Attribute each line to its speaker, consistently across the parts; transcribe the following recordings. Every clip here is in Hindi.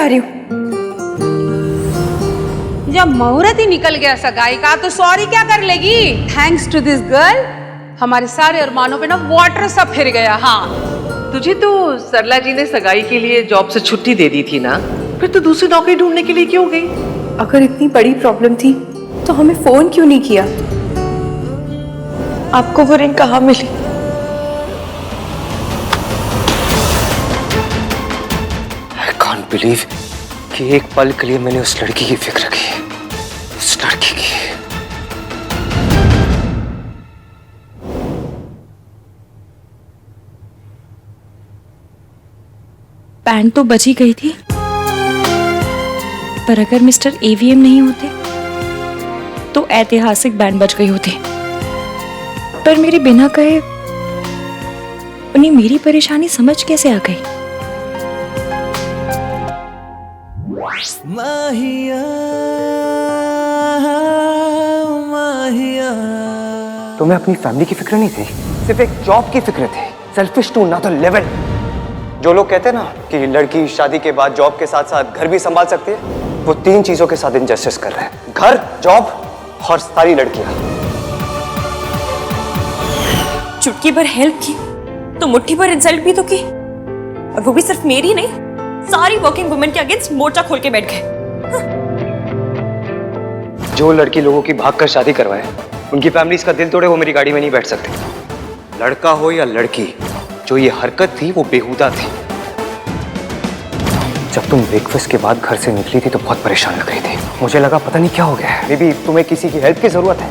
Speaker 1: जा रही हूँ।
Speaker 2: जब मुहूर्त ही निकल गया सगाई का तो सॉरी क्या कर लेगी। थैंक्स टू दिस गर्ल हमारे सारे अरमानों पे ना वाटर सा फिर गया। हाँ
Speaker 3: तुझे तो सरला जी ने सगाई के लिए जॉब से छुट्टी दे दी थी ना, फिर तो दूसरी नौकरी ढूंढने के लिए क्यों गई?
Speaker 1: अगर इतनी बड़ी प्रॉब्लम थी तो हमें फोन क्यों नहीं किया? आपको वो रिंग कहाँ मिली?
Speaker 4: I can't believe कि एक पल के लिए मैंने उस लड़की की फिक्र की, उस लड़की की।
Speaker 5: बैंड तो बच ही गई थी, पर अगर मिस्टर एवीएम नहीं होते तो ऐतिहासिक बैंड बच गई होती। पर मेरे बिना कहे उन्हें मेरी परेशानी समझ कैसे आ गई?
Speaker 6: माहिया, माहिया।
Speaker 4: तुम्हें अपनी फैमिली की फिक्र नहीं थी, सिर्फ एक जॉब की फिक्र थी। Selfish to another level. जो लोग कहते हैं ना कि लड़की शादी के बाद जॉब के साथ साथ घर भी संभाल सकती है, वो तीन चीजों के साथ इनजस्टिस कर रहे हैं: घर, जॉब और सारी लड़कियां।
Speaker 5: चुटकी भर हेल्प की तो मुट्ठी भर इंसल्ट भी तो की, और वो भी सिर्फ मेरी नहीं, सारी वर्किंग वुमेन के अगेंस्ट मोर्चा खोल के बैठ गए।
Speaker 4: जो लड़की लोगों की भागकर शादी करवाए, उनकी फैमिलीज का दिल तोड़े, वो मेरी गाड़ी में नहीं बैठ सकते। लड़का हो या लड़की, जो ये हरकत थी वो बेहुदा थी। जब तुम ब्रेकफास्ट के बाद घर से निकली थी तो बहुत परेशान लग रही थी। मुझे लगा पता नहीं क्या हो गया है, मे बी तुम्हें किसी की हेल्प की जरूरत है।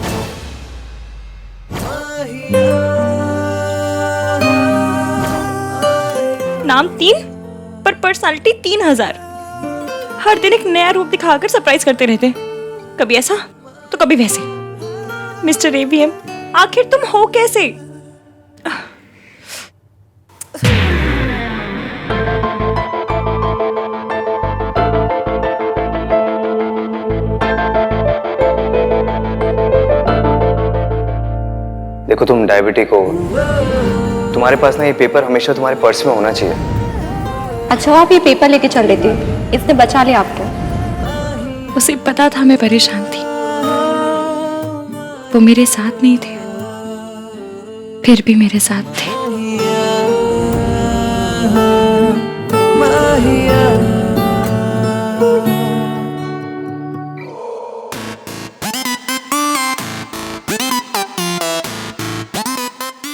Speaker 5: नाम 3 पर पर्सनालिटी 3000। हर दिन एक नया रूप दिखाकर सरप्राइज करते रहते, कभी ऐसा तो कभी वैसे। मिस्टर एवीएम, आखिर तुम हो कैसे?
Speaker 4: देखो तुम डायबिटिक हो, तुम्हारे पास ना ये पेपर हमेशा तुम्हारे पर्स में होना चाहिए।
Speaker 1: अच्छा आप ये पेपर लेके चल लेती, इसने बचा लिया आपको।
Speaker 5: उसे पता था मैं परेशान थी, वो मेरे साथ नहीं थे, फिर भी मेरे साथ थे।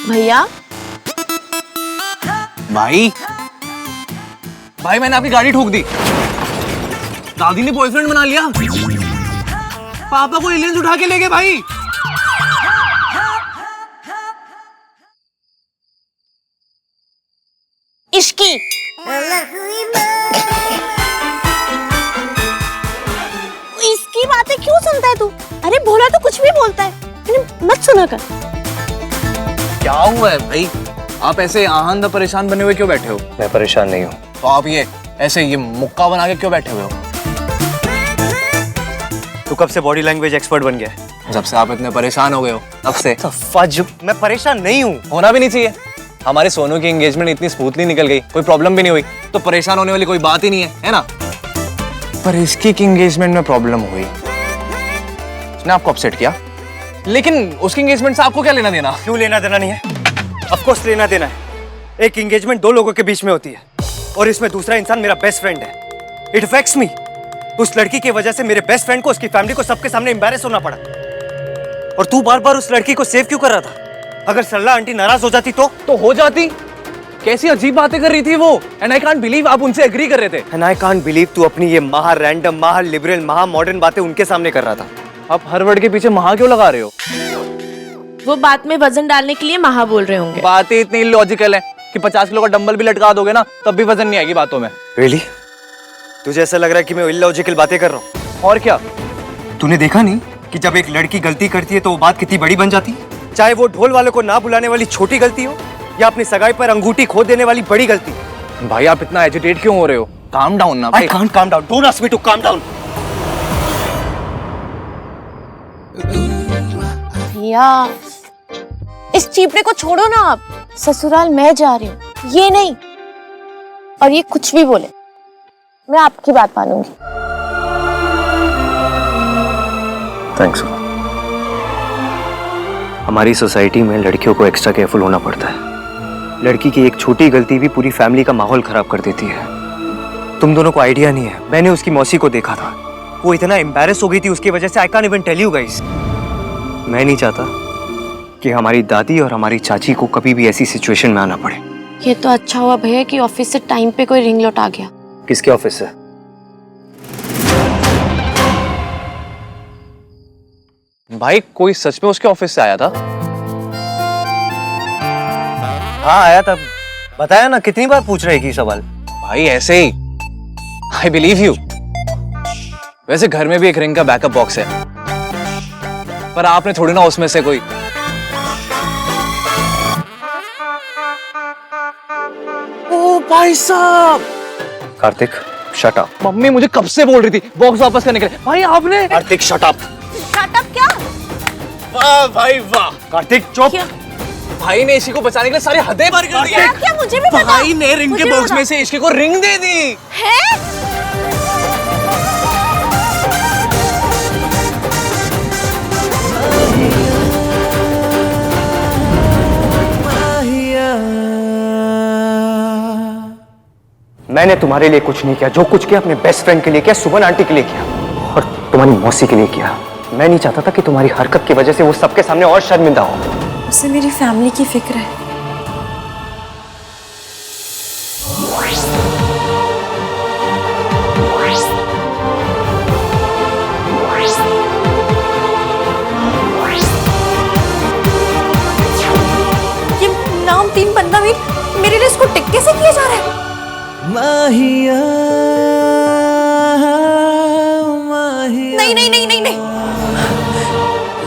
Speaker 7: भैया,
Speaker 6: भाई भाई मैंने आपकी गाड़ी ठोक दी। दादी ने बॉयफ्रेंड बना लिया, पापा को एलियंस उठा के ले गए भाई।
Speaker 7: इश्की इसकी बातें क्यों सुनता है तू? अरे भोला तो कुछ भी बोलता है, मत सुना कर।
Speaker 6: क्या हुआ है भाई? आप ऐसे आहांदा परेशान बने हुए क्यों बैठे हो?
Speaker 4: मैं परेशान नहीं हूँ।
Speaker 6: तो आप ये ऐसे ये मुक्का बना के क्यों बैठे हुए हो?
Speaker 4: तू कब से बॉडी लैंग्वेज एक्सपर्ट बन गया है?
Speaker 6: जब से आप इतने परेशान हो गए हो तब से।
Speaker 4: फज, मैं परेशान नहीं हूँ।
Speaker 6: होना भी नहीं चाहिए। हमारे सोनू की एंगेजमेंट इतनी स्मूथली निकल गई, कोई प्रॉब्लम भी नहीं हुई, तो परेशान होने वाली कोई बात ही नहीं है ना? पर इसकी एंगेजमेंट में प्रॉब्लम हुई, उसने आपको अपसेट किया, लेकिन उसकी एंगेजमेंट से आपको क्या लेना देना?
Speaker 4: क्यों लेना देना नहीं है? ऑफ कोर्स लेना देना है। एक एंगेजमेंट दो लोगों के बीच में होती है, और इसमें दूसरा इंसान मेरा बेस्ट फ्रेंड है। It affects me. उस लड़की की वजह से मेरे बेस्ट फ्रेंड को, उसकी फैमिली को, सबके सामने एम्बैरेस होना पड़ा। और तू बार बार उस लड़की को सेव क्यों कर रहा था? अगर सरला आंटी नाराज हो जाती तो
Speaker 6: हो जाती। कैसी अजीब बातें कर रही थी वो, एंड आई कांट बिलीव आप उनसे एग्री कर रहे थे।
Speaker 4: एंड आई कांट बिलीव तू अपनी ये महा रैंडम, महा लिबरल, महा मॉडर्न बातें उनके सामने कर रहा था।
Speaker 6: आप हर वर्ड के पीछे महा क्यों लगा रहे हो?
Speaker 7: वो बात में वजन डालने के लिए महा बोल रहे होंगे।
Speaker 6: बातें इतनी इलॉजिकल है कि 50 किलो का डंबल भी लटका दोगे ना तब भी वजन नहीं आएगी बातों में।
Speaker 4: रियली? तुझे ऐसा लग रहा है कि मैं इलॉजिकल बातें कर रहा हूँ?
Speaker 6: और क्या?
Speaker 4: तूने देखा नहीं कि जब एक लड़की गलती करती है तो वो बात कितनी बड़ी बन जाती है? चाहे वो ढोल वाले को ना बुलाने वाली छोटी गलती हो, या अपनी सगाई पर अंगूठी खो देने वाली बड़ी गलती।
Speaker 6: भाई आप इतना एजिटेट क्यों हो रहे हो? काम डाउन ना भाई।
Speaker 4: I can't calm down. Don't ask me to calm down.
Speaker 7: भैया, इस चीपड़े को छोड़ो ना आप। ससुराल मैं जा रही हूँ, ये नहीं। और ये कुछ भी बोले, मैं आपकी बात मानूंगी।
Speaker 4: थैंक्स। हमारी सोसाइटी में लड़कियों को एक्स्ट्रा केयरफुल होना पड़ता है। लड़की की एक छोटी गलती भी पूरी फैमिली का माहौल खराब कर देती है। तुम दोनों को आइडिया नहीं है, मैंने उसकी मौसी को देखा था, वो इतना एम्बैरेस हो गई थी उसकी वजह से। I can't even tell you guys. मैं नहीं चाहता कि हमारी दादी और हमारी चाची को कभी भी ऐसी सिचुएशन में आना पड़े।
Speaker 7: ये तो अच्छा हुआ भैया कि ऑफिस से टाइम पे कोई रिंग लौटा गया।
Speaker 4: किसके ऑफिस से?
Speaker 6: भाई कोई सच में उसके ऑफिस से आया था?
Speaker 4: हाँ आया था, बताया ना, कितनी बार पूछ रहे की सवाल।
Speaker 6: भाई ऐसे ही, आई बिलीव यू। वैसे घर में भी एक रिंग का बैकअप बॉक्स है, पर आपने थोड़ी ना उसमें से कोई। ओ भाई साहब!
Speaker 4: Kartik shut up.
Speaker 6: मम्मी मुझे कब से बोल रही थी बॉक्स वापस करने के लिए। भाई आपने।
Speaker 4: Kartik shut up.
Speaker 7: Shut up क्या?
Speaker 6: वाह भाई वाह!
Speaker 4: कार्तिक चुप।
Speaker 6: भाई ने इसी को बचाने के लिए सारी हदें पार कर दी।
Speaker 7: क्या मुझे भी पता।
Speaker 6: भाई ने रिंग के बॉक्स में से इश्क को रिंग दे दी
Speaker 7: है?
Speaker 4: मैंने तुम्हारे लिए कुछ नहीं किया, जो कुछ किया अपने बेस्ट फ्रेंड के लिए किया, सुमन आंटी के लिए किया और तुम्हारी मौसी के लिए किया। मैं नहीं चाहता था कि तुम्हारी हरकत की वजह से वो सबके सामने और शर्मिंदा हो।
Speaker 5: उसे मेरी फैमिली की फिक्र है। ये नाम 3 बंदा मेरे लिए इसको टिक कैसे किया जा रहा है? नहीं नहीं नहीं नहीं नहीं,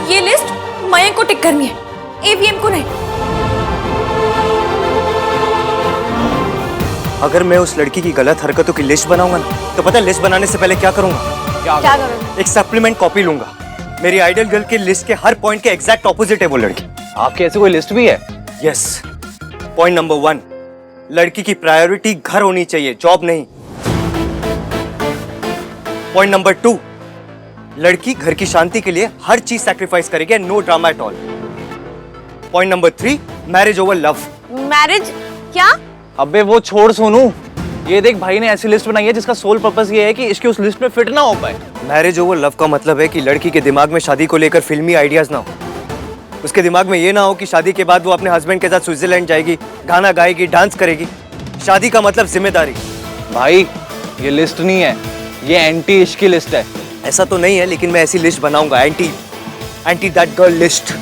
Speaker 5: ये लिस्ट मयंक को टिक करनी है, एवीएम को नहीं।
Speaker 4: अगर मैं उस लड़की की गलत हरकतों की लिस्ट बनाऊंगा ना, तो पता है लिस्ट बनाने से पहले क्या करूंगा?
Speaker 7: क्या करोगे?
Speaker 4: एक सप्लीमेंट कॉपी लूंगा। मेरी आइडियल गर्ल की लिस्ट के हर पॉइंट के एग्जैक्ट ऑपोजिट है वो लड़की।
Speaker 6: आपकी ऐसी कोई लिस्ट भी है?
Speaker 4: यस। पॉइंट नंबर 1, लड़की की प्रायोरिटी घर होनी चाहिए, जॉब नहीं। पॉइंट नंबर 2, लड़की घर की शांति के लिए हर चीज सैक्रिफाइस करेगी, no drama at all. Point number 3, marriage over love.
Speaker 7: Marriage क्या?
Speaker 6: अबे वो छोड़ सोनू, ये देख भाई ने ऐसी लिस्ट बनाई है जिसका सोल पर्पस ये है कि इसकी उस लिस्ट में फिट ना हो पाए।
Speaker 4: मैरिज ओवर लव का मतलब है कि लड़की के दिमाग में शादी को लेकर फिल्मी आइडियाज ना हो। उसके दिमाग में ये ना हो कि शादी के बाद वो अपने हस्बैंड के साथ स्विट्जरलैंड जाएगी, गाना गाएगी, डांस करेगी। शादी का मतलब जिम्मेदारी।
Speaker 6: भाई ये लिस्ट नहीं है, ये एंटी इश्क की लिस्ट है।
Speaker 4: ऐसा तो नहीं है, लेकिन मैं ऐसी लिस्ट बनाऊंगा, एंटी दैट गर्ल लिस्ट।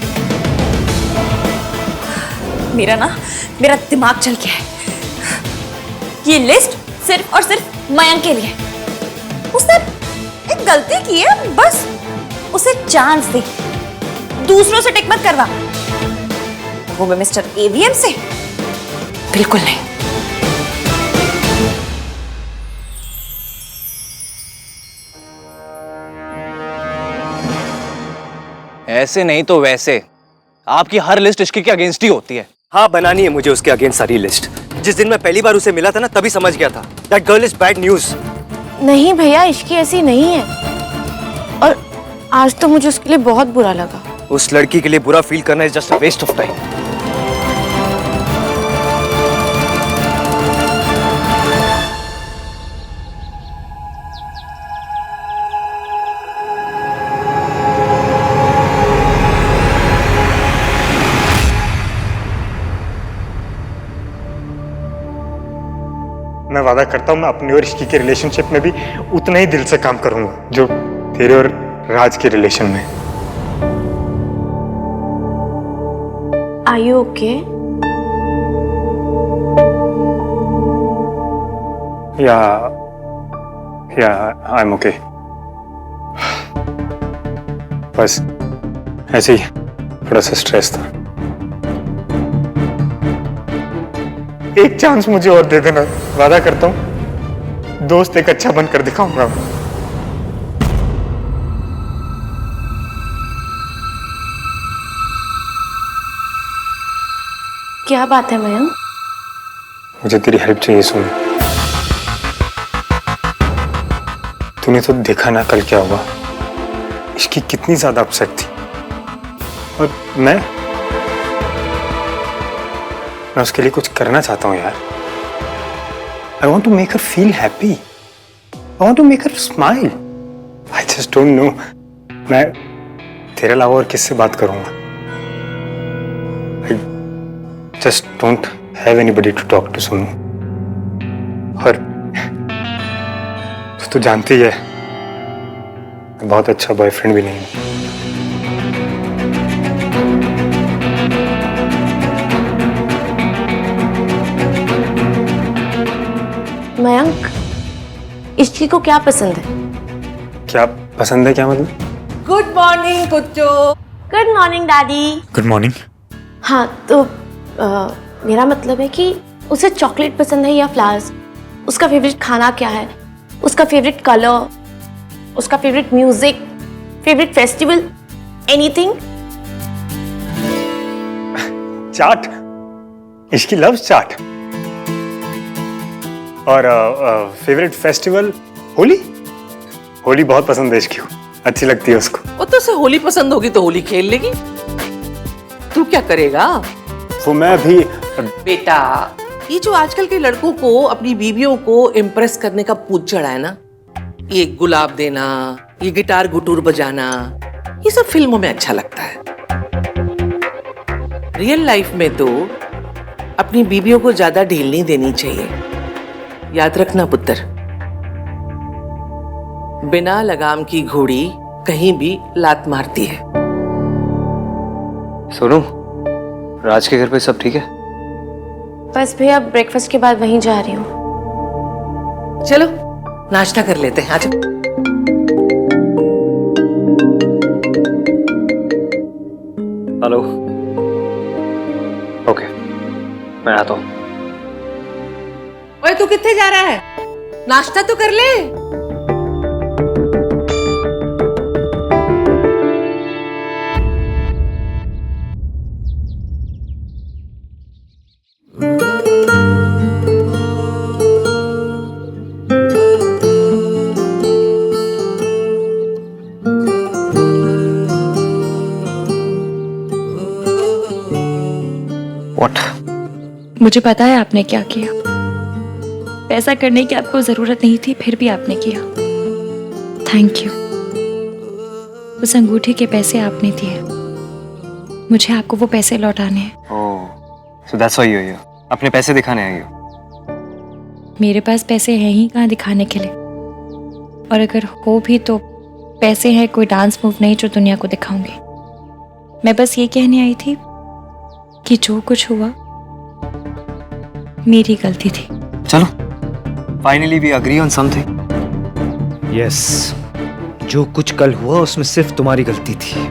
Speaker 5: मेरा दिमाग चल गया है। ये लिस्ट सिर्फ और सिर्फ मयंक के लिए। उसने एक गलती की है, बस उसे चांस दे, दूसरों से टिक मत करवा। वो भी मिस्टर एवीएम से बिल्कुल नहीं।
Speaker 6: ऐसे नहीं तो वैसे आपकी हर लिस्ट इश्क के अगेंस्ट ही होती है।
Speaker 4: हाँ, बनानी है मुझे उसके अगेंस्ट सारी लिस्ट। जिस दिन मैं पहली बार उसे मिला था ना, तभी समझ गया था that girl is bad news.
Speaker 7: नहीं भैया, इश्की ऐसी नहीं है। और आज तो मुझे उसके लिए बहुत बुरा लगा।
Speaker 4: उस लड़की के लिए बुरा फील करना is just a waste of time.
Speaker 8: मैं वादा करता हूँ मैं अपनी और इश्की के रिलेशनशिप में भी उतना ही दिल से काम करूंगा जो तेरे और राज के रिलेशन में।
Speaker 7: Are you okay?
Speaker 8: या आई एम ओके। बस ऐसे ही थोड़ा सा स्ट्रेस था। एक चांस मुझे और दे देना, वादा करता हूँ दोस्त एक अच्छा बनकर दिखाऊंगा।
Speaker 7: क्या बात है मयंक?
Speaker 8: मुझे तेरी हेल्प चाहिए सुन। तूने तो देखा ना कल क्या हुआ। इसकी कितनी ज्यादा अपसेट थी, और मैं उसके लिए कुछ करना चाहता हूँ यार। I want to make her feel happy, I want to make her smile. I just don't know मैं तेरे अलावा और किससे बात करूंगा। I just don't have anybody to talk to Sonu. और तू जानती है मैं बहुत अच्छा बॉयफ्रेंड भी नहीं हूं।
Speaker 7: मयंक, इश्की को क्या पसंद है?
Speaker 8: क्या पसंद है, क्या मतलब?
Speaker 3: गुड मॉर्निंग कुच्चो।
Speaker 7: Good morning daddy.
Speaker 8: Good morning.
Speaker 7: हाँ तो मेरा मतलब है कि उसे चॉकलेट पसंद है या फ्लावर्स? उसका फेवरेट खाना क्या है? उसका फेवरेट कलर, उसका favourite music, favourite festival, anything?
Speaker 8: Chaat, इसकी लव्स चाट। और फेवरेट फेस्टिवल होली। होली बहुत पसंद है इसकी, अच्छी लगती है उसको।
Speaker 3: वो तो उसे होली पसंद होगी तो होली खेल लेगी। तू क्या करेगा?
Speaker 8: वो मैं अभी
Speaker 3: बेटा, ये जो आजकल के लड़कों को अपनी बीवियों को इम्प्रेस करने का पूछ चढ़ा है ना, ये गुलाब देना, ये गिटार गुटूर बजाना, ये सब फिल्मों में अच्छा लगता है। रियल लाइफ में तो अपनी बीवियों को ज्यादा ढील नहीं देनी चाहिए। याद रखना पुत्र, बिना लगाम की घोड़ी कहीं भी लात मारती है।
Speaker 6: सोनू, राज के घर पे सब ठीक है?
Speaker 7: बस भैया ब्रेकफास्ट के बाद वहीं जा रही हूँ।
Speaker 3: चलो नाश्ता कर लेते हैं। आज
Speaker 6: हेलो। ओके, मैं आता हूँ।
Speaker 3: ओए तू कितने जा रहा है? नाश्ता तो कर ले।
Speaker 6: What?
Speaker 5: मुझे पता है आपने क्या किया। पैसा करने की आपको जरूरत नहीं थी, फिर भी आपने किया। Thank you. उस अंगूठी के पैसे आपने दिए, मुझे आपको वो पैसे लौटाने हैं।
Speaker 6: Oh, so that's why you're here. अपने पैसे दिखाने आई हो?
Speaker 5: मेरे पास पैसे हैं ही कहाँ दिखाने के लिए, और अगर हो भी तो पैसे हैं कोई डांस मूव नहीं जो दुनिया को दिखाऊंगी। मैं बस ये कहने आई थी कि जो कुछ हुआ मेरी गलती थी।
Speaker 6: चलो, finally we agree on something.
Speaker 4: Yes, जो कुछ कल हुआ उसमें सिर्फ तुम्हारी गलती थी।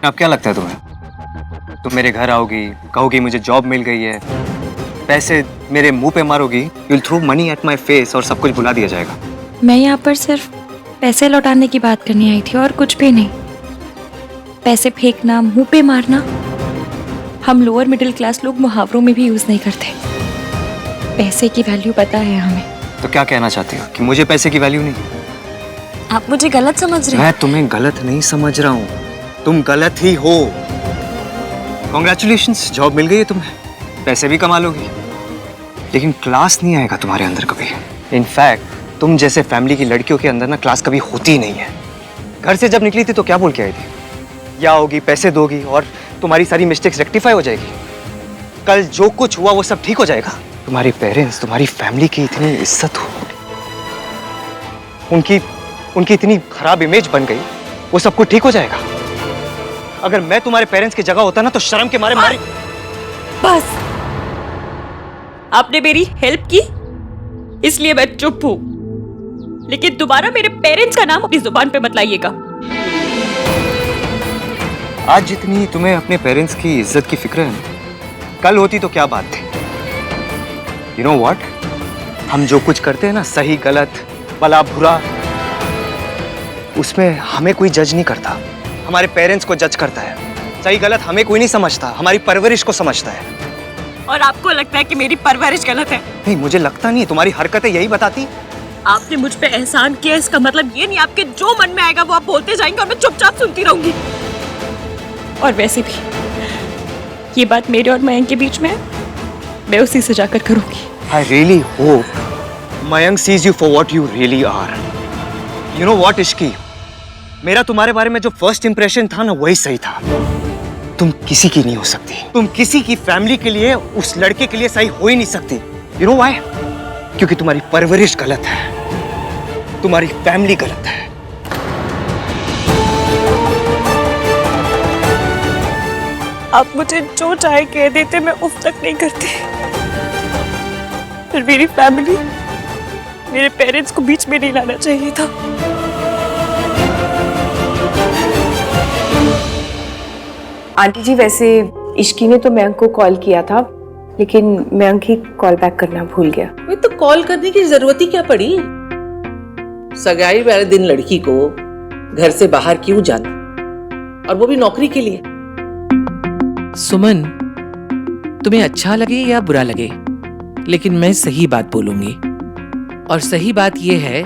Speaker 6: अब क्या लगता है तुम्हें? तुम मेरे घर आओगी, कहोगी मुझे जॉब मिल गई है, पैसे मेरे मुंह पे मारोगी, you will throw money at my face और सब कुछ भुला दिया जाएगा।
Speaker 5: मैं यहाँ पर सिर्फ पैसे लौटाने की बात करने आई थी और कुछ भी नहीं। पैसे फेंकना, मुंह पे मारना, हम लोअर मिडिल क्लास लोग मुहावरों में भी यूज नहीं करते। पैसे की वैल्यू पता है हमें।
Speaker 6: तो क्या कहना चाहती हो कि मुझे पैसे की वैल्यू नहीं?
Speaker 5: आप मुझे गलत समझ रहे हैं।
Speaker 6: मैं तुम्हें गलत नहीं समझ रहा हूँ, तुम गलत ही हो। कॉन्ग्रेचुलेशंस, जॉब मिल गई है तुम्हें, पैसे भी कमा लोगी, लेकिन क्लास नहीं आएगा तुम्हारे अंदर कभी। इनफैक्ट तुम जैसे फैमिली की लड़कियों के अंदर ना क्लास कभी होती ही नहीं है। घर से जब निकली थी तो क्या बोल के आई थी? या होगी, पैसे दोगी और तुम्हारी सारी मिस्टेक्स रेक्टिफाई हो जाएगी। कल जो कुछ हुआ वो सब ठीक हो जाएगा। तुम्हारे पेरेंट्स, तुम्हारी फैमिली की इतनी इज्जत हो, उनकी इतनी खराब इमेज बन गई, वो सब कुछ ठीक हो जाएगा। अगर मैं तुम्हारे पेरेंट्स की जगह होता ना तो शर्म के मारे मारे।
Speaker 5: बस आपने मेरी हेल्प की इसलिए मैं चुप हूं, लेकिन दोबारा मेरे पेरेंट्स का नाम अपनी जुबान पे मत लाइएगा।
Speaker 6: आज जितनी तुम्हें अपने पेरेंट्स की इज्जत की फिक्र है, कल होती तो क्या बात थी। यू नो व्हाट, हम जो कुछ करते हैं ना, सही गलत, भला बुरा, उसमें हमें कोई जज नहीं करता, हमारे पेरेंट्स को जज करता है। सही गलत हमें कोई नहीं समझता, हमारी परवरिश को समझता है।
Speaker 5: और आपको लगता है कि मेरी परवरिश गलत है।
Speaker 6: नहीं, मुझे लगता नहीं है, तुम्हारी हरकतें यही बताती।
Speaker 5: आपने मुझ पे एहसान किया, इसका मतलब ये नहीं आपके जो मन में आएगा वो आप बोलते जाएंगे और मैं चुपचाप सुनती रहूंगी। और वैसे भी ये बात मेरे और मयंक के बीच में है, मैं उसी से जाकर करूंगी।
Speaker 6: I really hope Mayank sees you for what you really are. You know what, Ishki? मेरा तुम्हारे बारे में जो फर्स्ट इंप्रेशन था ना, वही सही था। तुम किसी की नहीं हो सकती। तुम किसी की फैमिली के लिए, उस लड़के के लिए सही हो ही नहीं सकती। You know why? क्योंकि तुम्हारी परवरिश गलत है, तुम्हारी फैमिली गलत है।
Speaker 5: आप मुझे जो चाहे कह देते, मैं उफ तक नहीं करती। फिर मेरी फैमिली, मेरे पेरेंट्स को बीच में नहीं लाना चाहिए था।
Speaker 9: आंटी जी, वैसे इश्की ने तो मयंक को कॉल किया था, लेकिन मयंक ही कॉल बैक करना भूल गया।
Speaker 3: वे तो कॉल करने की जरूरत ही क्या पड़ी? सगाई वाले दिन लड़की को घर से बाहर क्यों जाना, और वो भी नौकरी के लिए?
Speaker 10: सुमन, तुम्हें अच्छा लगे या बुरा लगे, लेकिन मैं सही बात बोलूंगी। और सही बात यह है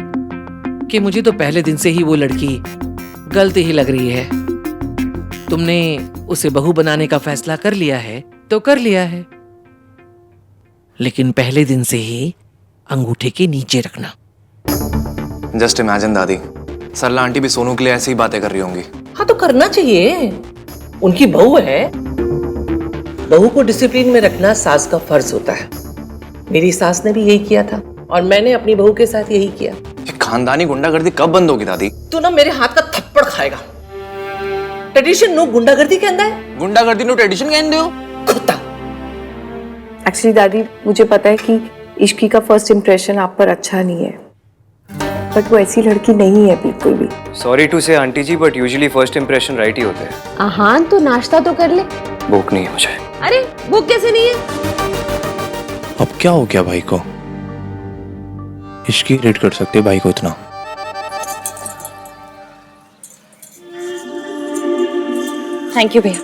Speaker 10: कि मुझे तो पहले दिन से ही वो लड़की गलत ही लग रही है। तुमने उसे बहू बनाने का फैसला कर लिया है तो कर लिया है, लेकिन पहले दिन से ही अंगूठे के नीचे रखना।
Speaker 6: जस्ट इमेजिन दादी, सरला आंटी भी सोनू के लिए ऐसी ही बातें कर रही होंगी।
Speaker 3: हाँ तो करना चाहिए, उनकी बहू है। बहू को डिसिप्लिन में रखना सास का फर्ज होता है। मेरी सास ने भी यही किया था और मैंने अपनी बहू के साथ यही किया।
Speaker 6: खानदानी गुंडागर्दी कब बंद होगी दादी?
Speaker 3: तू ना मेरे हाथ का थप्पड़ खाएगा। ट्रेडिशन नो गुंडागर्दी कहता है।
Speaker 6: गुंडागर्दी नो ट्रेडिशन कहते हो?
Speaker 3: कुत्ता।
Speaker 9: एक्चुअली दादी, मुझे पता है कि इश्की का फर्स्ट इंप्रेशन आप पर अच्छा नहीं है, बट वो ऐसी लड़की नहीं है बिल्कुल भी।
Speaker 4: Sorry to say aunty ji, but usually first impression right ही होते हैं।
Speaker 7: आहान, तो नाश्ता तो कर ले।
Speaker 4: भूख नहीं है मुझे।
Speaker 7: अरे भूख कैसे नहीं है?
Speaker 11: अब क्या हो गया भाई को? इश्की रेट कर सकते भाई को इतना?
Speaker 5: थैंक यू भैया।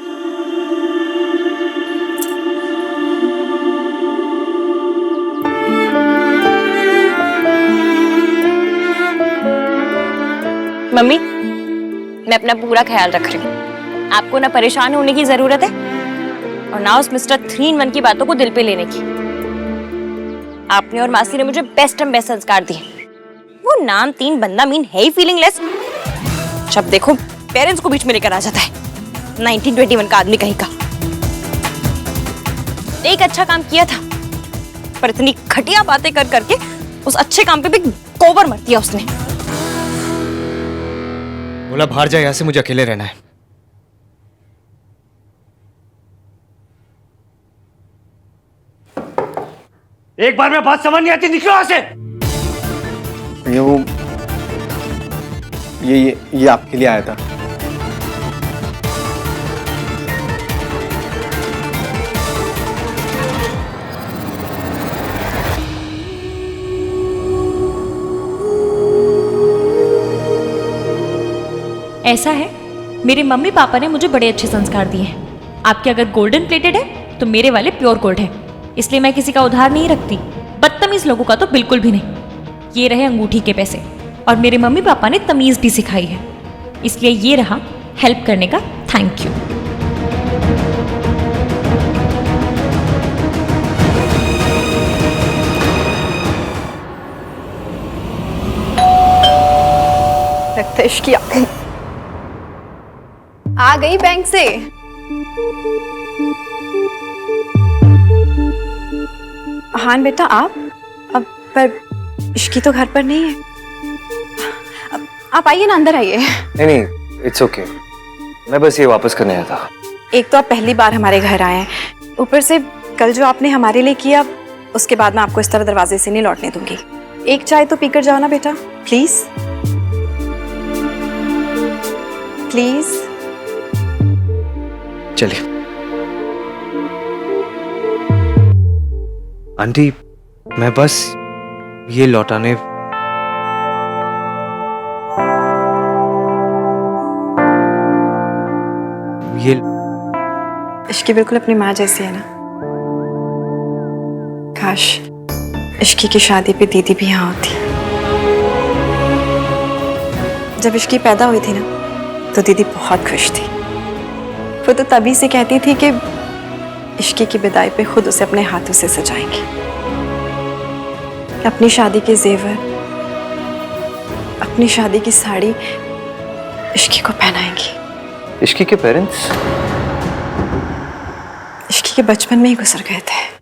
Speaker 1: मम्मी, मैं अपना पूरा ख्याल रख रही हूँ। आपको ना परेशान होने की जरूरत है और ना उस मिस्टर 3-in-1 की बातों को दिल पे लेने की। आपने और मासी ने मुझे बेस्ट एंड बेस्ट संस्कार दिए। वो नाम 3 बंदा मीन है ही फीलिंगलेस। जब देखो पेरेंट्स को बीच में लेकर आ जाता है। 1921 का आदमी कहीं का। एक अच्छा काम किया था, पर इतनी घटिया बातें कर करके उस अच्छे काम पे भी गोबर मर दिया उसने।
Speaker 4: बोला बाहर जा, यहाँ से मुझे अकेले रहना है। एक बार में बात समझ नहीं आती, निकलो यहाँ से।
Speaker 6: ये आपके लिए आया था।
Speaker 5: ऐसा है, मेरे मम्मी पापा ने मुझे बड़े अच्छे संस्कार दिए हैं। आपके अगर गोल्डन प्लेटेड है तो मेरे वाले प्योर गोल्ड है, इसलिए मैं किसी का उधार नहीं रखती। बदतमीज लोगों का तो बिल्कुल भी नहीं। ये रहे अंगूठी के पैसे, और मेरे मम्मी पापा ने तमीज भी सिखाई है, इसलिए ये रहा हेल्प करने का थैंक यू।
Speaker 1: लगता है इश्की आ गई बैंक से।
Speaker 9: हाँ बेटा, आप अब पर इश्की तो घर पर नहीं है।
Speaker 1: आप आइए ना, अंदर आइए।
Speaker 4: नहीं, इट्स ओके। मैं बस ये वापस करने आया था।
Speaker 9: एक तो आप पहली बार हमारे घर आए हैं, ऊपर से कल जो आपने हमारे लिए किया, उसके बाद मैं आपको इस तरह दरवाजे से नहीं लौटने दूंगी। एक चाय तो पीकर जाओ ना बेटा, प्लीज प्लीज।
Speaker 4: चलिए। आंटी, मैं बस ये लौटाने
Speaker 9: इश्की बिल्कुल अपनी माँ जैसी है ना। काश इश्की की शादी पे दीदी भी यहाँ होती। जब इश्की पैदा हुई थी ना तो दीदी बहुत खुश थी। वो तो तभी से कहती थी कि इश्की की विदाई पे खुद उसे अपने हाथों से सजाएंगी, अपनी शादी के जेवर, अपनी शादी की साड़ी इश्की को पहनाएंगी।
Speaker 6: इश्की के पेरेंट्स
Speaker 9: इश्की के बचपन में ही गुजर गए थे।